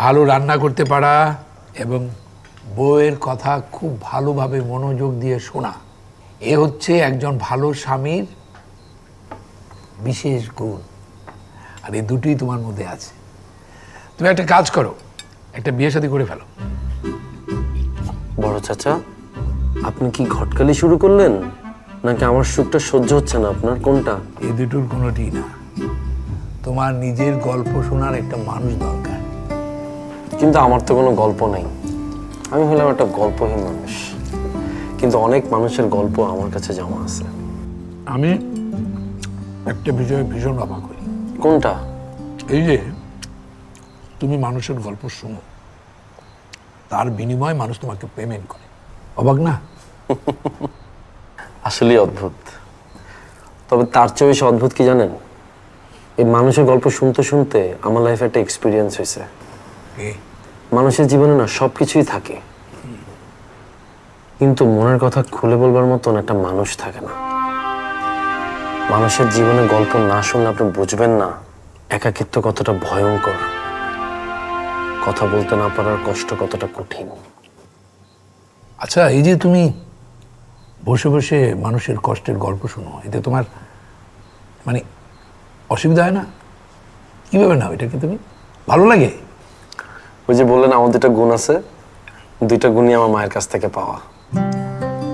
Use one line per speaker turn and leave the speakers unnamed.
ভালো রান্না করতে পারা এবং বউয়ের কথা খুব ভালোভাবে মনোযোগ দিয়ে শোনা, এ হচ্ছে একজন ভালো স্বামীর বিশেষ গুণ। আর এই দুটোই তোমার মধ্যে আছে। তুমি একটা কাজ করো, একটা বিয়ে শাদী করে ফেলো।
বড় চাচা, আপনি কি ঘটকালি শুরু করলেন, নাকি আমার সুখটা সহ্য হচ্ছে না আপনার? কোনটা?
এই দুটোর কোনোটিই না। তোমার নিজের গল্প শোনার একটা মানুষ দরকার।
কিন্তু আমার তো কোনো গল্প নাই। আমি হলাম একটা গল্পহীন মানুষ, কিন্তু অনেক মানুষের গল্প আমার কাছে জমা আছে।
আমি একটা বিষয়ে ভীষণ অবাক করি।
কোনটা?
এই যে তুমি মানুষের গল্প শুনো, তার বিনিময়ে মানুষ তোমাকে পেমেন্ট করে। অবাক না?
আসলেই অদ্ভুত। তবে তার চেয়ে বেশি অদ্ভুত কি জানেন? এই মানুষের গল্প শুনতে শুনতে আমার লাইফে একটা এক্সপিরিয়েন্স হয়েছে। মানুষের জীবনে না সবকিছুই থাকে, কিন্তু মনের কথা খুলে বলবার মতন একটা মানুষ থাকে না। মানুষের জীবনে গল্প না শুনলে আপনি বুঝবেন না একাকিত্ব কতটা ভয়ঙ্কর, কথা বলতে না পারার কষ্ট কতটা কঠিন।
আচ্ছা, এই যে তুমি বসে বসে মানুষের কষ্টের গল্প শোনো, এতে তোমার মানে অসুবিধা হয় না? কিভাবে নাও এটাকে? তুমি ভালো লাগে?
ওই যে বললেন আমার দুটা গুণ আছে, দুইটা গুণই আমার মায়ের কাছ থেকে পাওয়া।